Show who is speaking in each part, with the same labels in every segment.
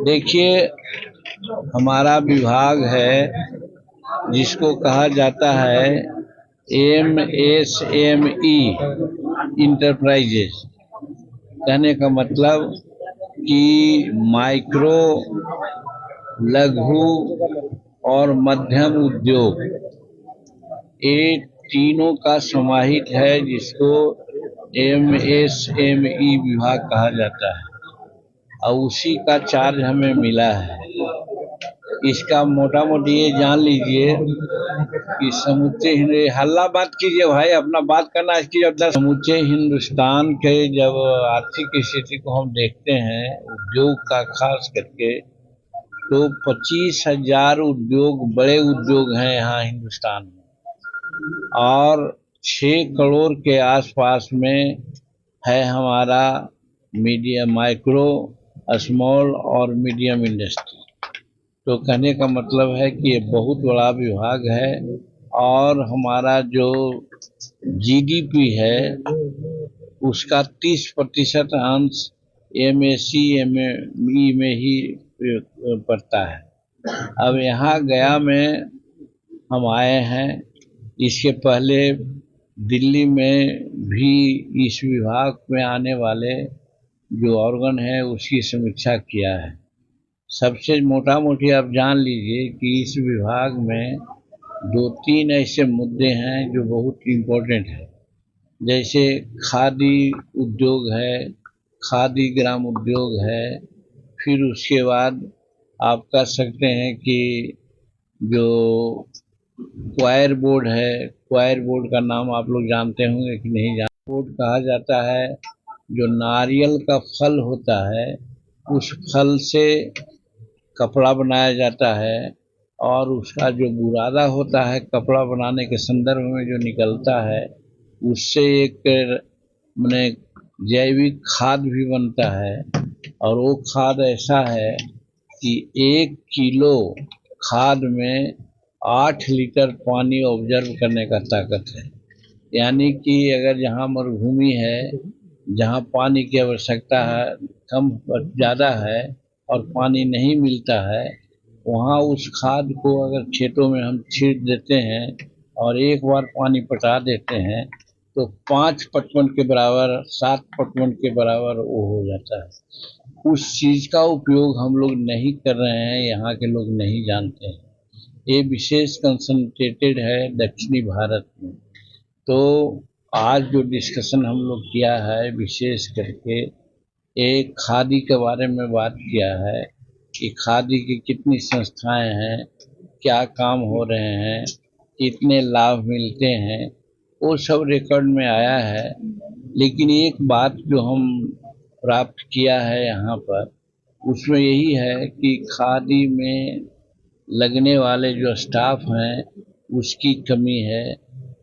Speaker 1: देखिए, हमारा विभाग है जिसको कहा जाता है MSME इंटरप्राइजेस। कहने का मतलब कि माइक्रो, लघु और मध्यम उद्योग, ये तीनों का समाहित है जिसको MSME विभाग कहा जाता है और उसी का चार्ज हमें मिला है। इसका मोटा मोटी ये जान लीजिए कि समूचे हल्ला बात कीजिए भाई, अपना बात करना इसकी जब समूचे हिंदुस्तान के जब आर्थिक स्थिति को हम देखते हैं उद्योग का खास करके, तो 25,000 उद्योग, बड़े उद्योग हैं यहाँ हिंदुस्तान में और 6 करोड़ के आसपास में है हमारा मीडियम, माइक्रो, स्मॉल और मीडियम इंडस्ट्री। तो कहने का मतलब है कि ये बहुत बड़ा विभाग है और हमारा जो GDP है उसका 30% अंश MSME में ही पड़ता है। अब यहाँ गया में हम आए हैं, इसके पहले दिल्ली में भी इस विभाग में आने वाले जो ऑर्गन है उसकी समीक्षा किया है। सबसे मोटा मोटी आप जान लीजिए कि इस विभाग में 2-3 ऐसे मुद्दे हैं जो बहुत इम्पोर्टेंट है, जैसे खादी उद्योग है, खादी ग्राम उद्योग है, फिर उसके बाद आप कह सकते हैं कि जो क्वायर बोर्ड है, क्वायर बोर्ड का नाम आप लोग जानते होंगे कि नहीं जानते। बोर्ड कहा जाता है जो नारियल का फल होता है उस फल से कपड़ा बनाया जाता है और उसका जो बुरादा होता है कपड़ा बनाने के संदर्भ में जो निकलता है उससे एक माने जैविक खाद भी बनता है और वो खाद ऐसा है कि 1 किलो खाद में 8 लीटर पानी ऑब्जर्व करने का ताकत है। यानी कि अगर जहाँ मरुभूमि है, जहाँ पानी की आवश्यकता है कम ज़्यादा है और पानी नहीं मिलता है, वहाँ उस खाद को अगर खेतों में हम छींट देते हैं और एक बार पानी पटा देते हैं तो 5 पटवन के बराबर, 7 पटवन के बराबर वो हो जाता है। उस चीज़ का उपयोग हम लोग नहीं कर रहे हैं, यहाँ के लोग नहीं जानते हैं। ये विशेष कंसंट्रेटेड है दक्षिणी भारत में। तो आज जो डिस्कशन हम लोग किया है विशेष करके एक खादी के बारे में बात किया है कि खादी की कितनी संस्थाएं हैं, क्या काम हो रहे हैं, कितने लाभ मिलते हैं, वो सब रिकॉर्ड में आया है। लेकिन एक बात जो हम प्राप्त किया है यहाँ पर उसमें यही है कि खादी में लगने वाले जो स्टाफ हैं उसकी कमी है,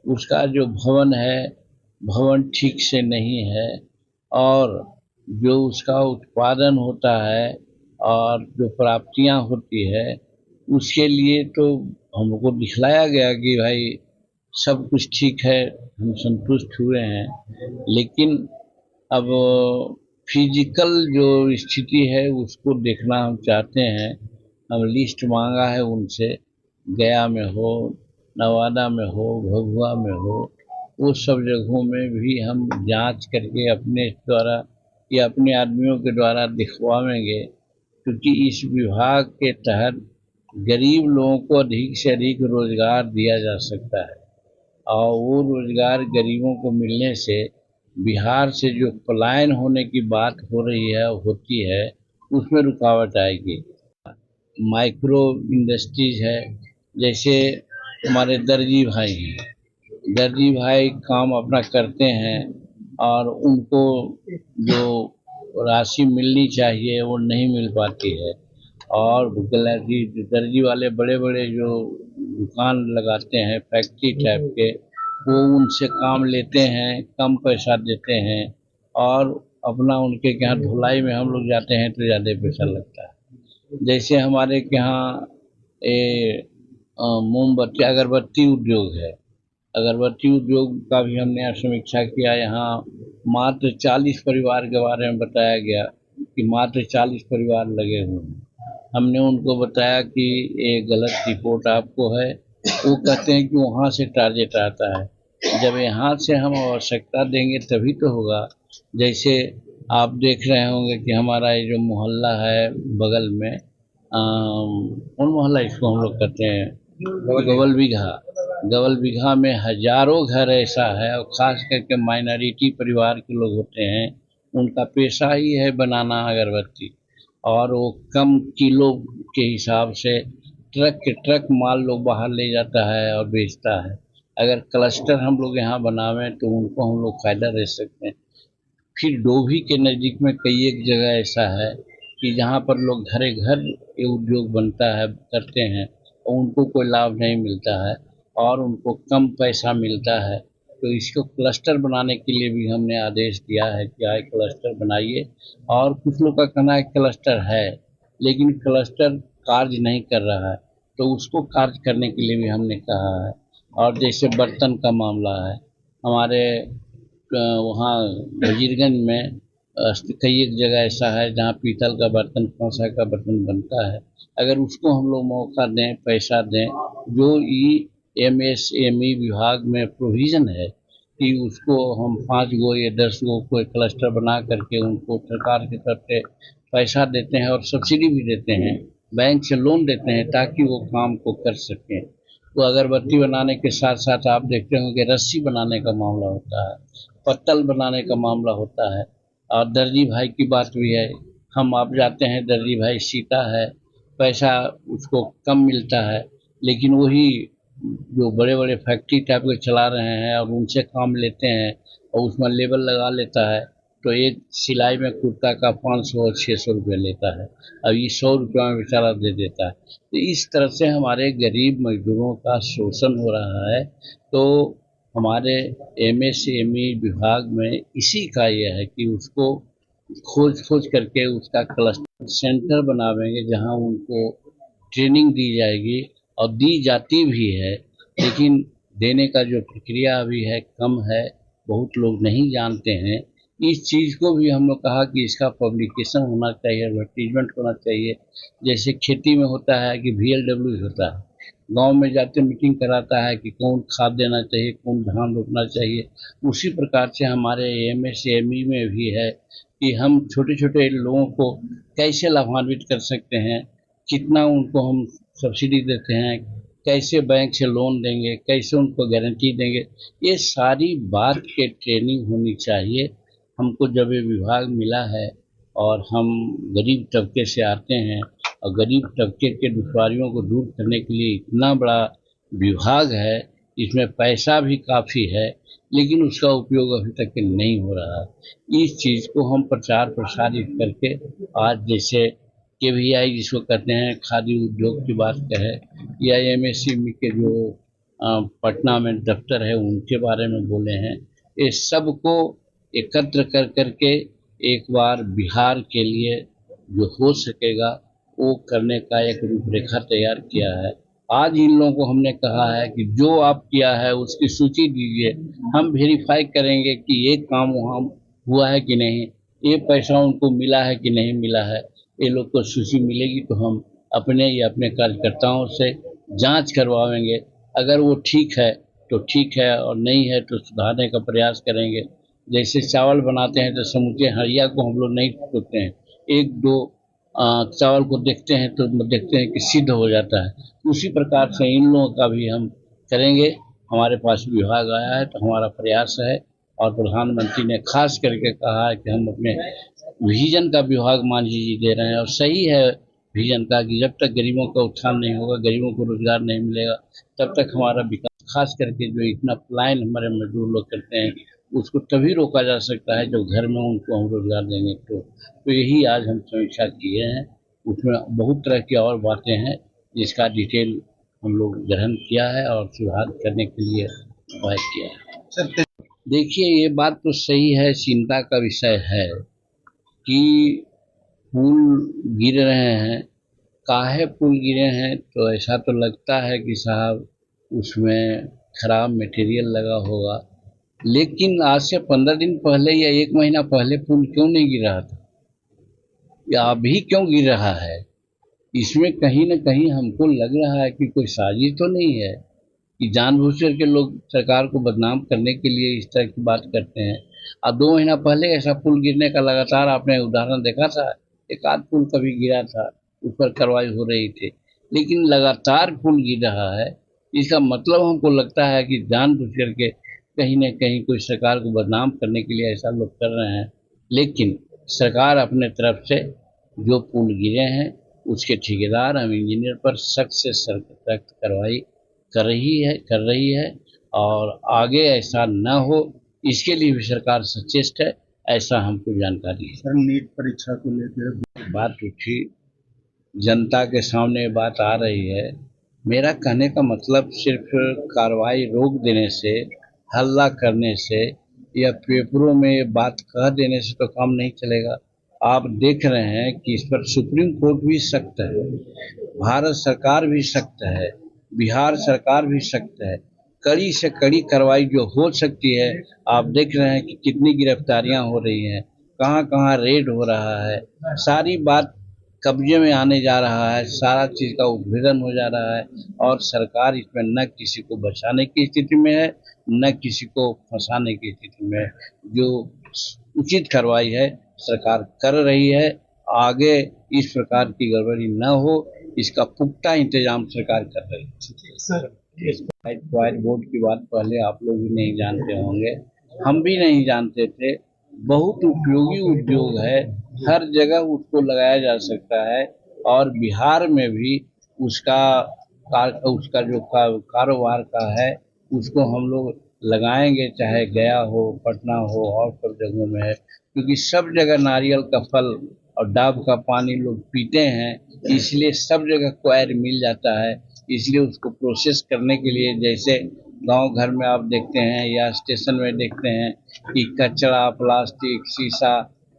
Speaker 1: उसका जो भवन है भवन ठीक से नहीं है और जो उसका उत्पादन होता है और जो प्राप्तियां होती है उसके लिए तो हमको दिखलाया गया कि भाई सब कुछ ठीक है, हम संतुष्ट हुए हैं। लेकिन अब फिजिकल जो स्थिति है उसको देखना हम चाहते हैं। हम लिस्ट मांगा है उनसे, गया में हो, नवादा में हो, भभुआ में हो, वो सब जगहों में भी हम जांच करके अपने द्वारा या अपने आदमियों के द्वारा दिखवाएंगे, क्योंकि इस विभाग के तहत गरीब लोगों को अधिक से अधिक रोजगार दिया जा सकता है और वो रोजगार गरीबों को मिलने से बिहार से जो पलायन होने की बात हो रही है होती है उसमें रुकावट आएगी। माइक्रो इंडस्ट्रीज है, जैसे हमारे दर्जी भाई हैं, दर्जी भाई काम अपना करते हैं और उनको जो राशि मिलनी चाहिए वो नहीं मिल पाती है और दर्जी वाले बड़े बड़े जो दुकान लगाते हैं फैक्ट्री टाइप के, वो उनसे काम लेते हैं, कम पैसा देते हैं और अपना उनके यहाँ धुलाई में हम लोग जाते हैं तो ज़्यादा पैसा लगता है। जैसे हमारे यहाँ मोमबत्ती अगरबत्ती उद्योग है, अगरबत्ती उद्योग का भी हमने यहाँ समीक्षा किया। यहाँ मात्र 40 परिवार के बारे में बताया गया कि मात्र 40 परिवार लगे हुए हैं। हमने उनको बताया कि ये गलत रिपोर्ट आपको है। वो कहते हैं कि वहाँ से टारगेट आता है। जब यहाँ से हम आवश्यकता देंगे तभी तो होगा। जैसे आप देख रहे होंगे कि हमारा ये जो मोहल्ला है बगल में, कौन मोहल्ला इसको हम लोग कहते हैं, गवल बिघा में हजारों घर ऐसा है, और खास करके माइनॉरिटी परिवार के लोग होते हैं, उनका पेशा ही है बनाना अगरबत्ती। और वो कम किलो के हिसाब से ट्रक के ट्रक माल लोग बाहर ले जाता है और बेचता है। अगर क्लस्टर हम लोग यहाँ बनावें तो उनको हम लोग फायदा दे सकते हैं। फिर डोभी के नज़दीक में कई एक जगह ऐसा है कि जहाँ पर लोग घरे घर ये उद्योग बनता है करते हैं और उनको कोई लाभ नहीं मिलता है और उनको कम पैसा मिलता है। तो इसको क्लस्टर बनाने के लिए भी हमने आदेश दिया है कि आए क्लस्टर बनाइए। और कुछ लोग का कहना है क्लस्टर है, लेकिन क्लस्टर कार्य नहीं कर रहा है, तो उसको कार्य करने के लिए भी हमने कहा है। और जैसे बर्तन का मामला है, हमारे वहाँ वजीरगंज में कई एक जगह ऐसा है जहाँ पीतल का बर्तन, कांसा का बर्तन बनता है। अगर उसको हम लोग मौका दें, पैसा दें, जो एमएसएमई विभाग में प्रोविज़न है कि उसको हम 5 गो या 10 गो कोई क्लस्टर बना करके उनको सरकार की तरफ से पैसा देते हैं और सब्सिडी भी देते हैं, बैंक से लोन देते हैं ताकि वो काम को कर सकें। तो अगरबत्ती बनाने के साथ साथ आप देखते होंगे रस्सी बनाने का मामला होता है, पत्तल बनाने का मामला होता है। और दर्जी भाई की बात भी है, हम आप जाते हैं दर्जी भाई सीता है, पैसा उसको कम मिलता है, लेकिन वही जो बड़े बड़े फैक्ट्री टाइप के चला रहे हैं और उनसे काम लेते हैं और उसमें लेबल लगा लेता है, तो एक सिलाई में कुर्ता का 500 और 600 रुपये लेता है। अब ये 100 रुपये में बेचारा दे देता है। तो इस तरह से हमारे गरीब मजदूरों का शोषण हो रहा है। तो हमारे एमएसएमई विभाग में इसी का यह है कि उसको खोज करके उसका क्लस्टर सेंटर बनावेंगे जहां उनको ट्रेनिंग दी जाएगी और दी जाती भी है, लेकिन देने का जो प्रक्रिया अभी है कम है, बहुत लोग नहीं जानते हैं। इस चीज़ को भी हम लोग कहा कि इसका पब्लिकेशन होना चाहिए, एडवर्टीजमेंट होना चाहिए। जैसे खेती में होता है कि VLW होता है, गांव में जाते मीटिंग कराता है कि कौन खाद देना चाहिए, कौन धान रोपना चाहिए। उसी प्रकार से हमारे एमएसएमई में भी है कि हम छोटे छोटे लोगों को कैसे लाभान्वित कर सकते हैं, कितना उनको हम सब्सिडी देते हैं, कैसे बैंक से लोन देंगे, कैसे उनको गारंटी देंगे, ये सारी बात के ट्रेनिंग होनी चाहिए। हमको जब ये विभाग मिला है और हम गरीब तबके से आते हैं और गरीब तबके के दुश्वारियों को दूर करने के लिए इतना बड़ा विभाग है, इसमें पैसा भी काफ़ी है, लेकिन उसका उपयोग अभी तक नहीं हो रहा है। इस चीज़ को हम प्रचार प्रसारित करके आज जैसे KVI जिसको कहते हैं खादी उद्योग की बात कहे, या MSME के जो पटना में दफ्तर है उनके बारे में बोले हैं, ये सबको एकत्र कर करके एक बार बिहार के लिए जो हो सकेगा वो करने का एक रूपरेखा तैयार किया है। आज इन लोगों को हमने कहा है कि जो आप किया है उसकी सूची दीजिए, हम वेरीफाई करेंगे कि ये काम वहाँ हुआ है कि नहीं, ये पैसा उनको मिला है कि नहीं मिला है। ये लोग को सूची मिलेगी तो हम अपने या अपने कार्यकर्ताओं से जांच करवाएंगे। अगर वो ठीक है तो ठीक है, और नहीं है तो सुधारने का प्रयास करेंगे। जैसे चावल बनाते हैं तो समूचे हड़िया को हम लोग नहीं टूटते हैं, एक दो चावल को देखते हैं तो देखते हैं कि सिद्ध हो जाता है। उसी प्रकार से इन लोगों का भी हम करेंगे। हमारे पास विभाग आया है तो हमारा प्रयास है, और प्रधानमंत्री ने खास करके कहा है कि हम अपने विजन का विभाग मांझी जी दे रहे हैं, और सही है विजन का कि जब तक गरीबों का उत्थान नहीं होगा, गरीबों को रोजगार नहीं मिलेगा, तब तक हमारा विकास, खास करके जो इतना पलायन हमारे मजदूर लोग करते हैं उसको तभी रोका जा सकता है जब घर में उनको हम रोजगार देंगे। तो यही आज हम समीक्षा किए हैं। उसमें बहुत तरह की और बातें हैं जिसका डिटेल हम लोग ग्रहण किया है और सुधार करने के लिए उपाय किया है। देखिए, ये बात तो सही है, चिंता का विषय है कि पुल गिर रहे हैं। काहे पुल गिरे हैं, तो ऐसा तो लगता है कि साहब उसमें खराब मटेरियल लगा होगा, लेकिन आज से 15 दिन पहले या 1 महीना पहले पुल क्यों नहीं गिर रहा था, या अभी क्यों गिर रहा है? इसमें कहीं न कहीं हमको लग रहा है कि कोई साजिश तो नहीं है कि जानबूझ करके लोग सरकार को बदनाम करने के लिए इस तरह की बात करते हैं। अब 2 महीना पहले ऐसा पुल गिरने का लगातार आपने उदाहरण देखा था, एक आध पुल कभी गिरा था, उस पर कार्रवाई हो रही थी, लेकिन लगातार पुल गिर रहा है। इसका मतलब हमको लगता है कि जानबूझ करके कहीं न कहीं कोई सरकार को बदनाम करने के लिए ऐसा लोग कर रहे हैं। लेकिन सरकार अपने तरफ से जो पुल गिरे हैं उसके ठेकेदार एवं इंजीनियर पर सख्त से सख्त कार्रवाई कर रही है और आगे ऐसा न हो इसके लिए भी सरकार सचेत है, ऐसा हमको जानकारी है।
Speaker 2: सर, नीट परीक्षा को लेकर
Speaker 1: बात उठी, जनता के सामने बात आ रही है। मेरा कहने का मतलब सिर्फ कार्रवाई रोक देने से, हल्ला करने से या पेपरों में बात कह देने से तो काम नहीं चलेगा। आप देख रहे हैं कि इस पर सुप्रीम कोर्ट भी सख्त है, भारत सरकार भी सख्त है, बिहार सरकार भी सख्त है। कड़ी से कड़ी कार्रवाई जो हो सकती है, आप देख रहे हैं कि कितनी गिरफ्तारियां हो रही हैं, कहाँ-कहाँ रेड हो रहा है, सारी बात कब्जे में आने जा रहा है, सारा चीज़ का उद्भेदन हो जा रहा है और सरकार इसमें न किसी को बचाने की स्थिति में है, न किसी को फंसाने की स्थिति में है। जो उचित कार्रवाई है सरकार कर रही है, आगे इस प्रकार की गड़बड़ी न हो इसका पुख्ता इंतजाम सरकार कर रही है।
Speaker 2: सर,
Speaker 1: क्वायर बोर्ड की बात पहले आप लोग भी नहीं जानते होंगे, हम भी नहीं जानते थे। बहुत उपयोगी उद्योग है, हर जगह उसको लगाया जा सकता है और बिहार में भी उसका जो कारोबार का है उसको हम लोग लगाएंगे, चाहे गया हो, पटना हो और सब जगहों में है, क्योंकि सब जगह नारियल का फल और डाब का पानी लोग पीते हैं, इसलिए सब जगह क्वायर मिल जाता है। इसलिए उसको प्रोसेस करने के लिए, जैसे गांव घर में आप देखते हैं या स्टेशन में देखते हैं कि कचरा, प्लास्टिक, शीशा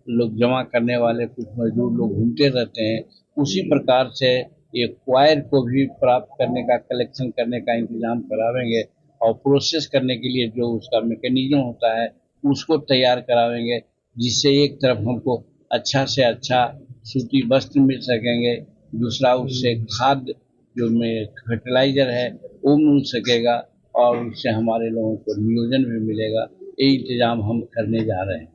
Speaker 1: लोग जमा करने वाले कुछ मजदूर लोग घूमते रहते हैं, उसी प्रकार से ये क्वायर को भी प्राप्त करने का, कलेक्शन करने का इंतजाम करावेंगे और प्रोसेस करने के लिए जो उसका मैकेनिज्म होता है उसको तैयार करावेंगे, जिससे एक तरफ हमको अच्छा से अच्छा सूती वस्त्र मिल सकेंगे, दूसरा उससे खाद जो में फर्टिलाइजर है वो मिल सकेगा और उससे हमारे लोगों को नियोजन भी मिलेगा। ये इंतजाम हम करने जा रहे हैं।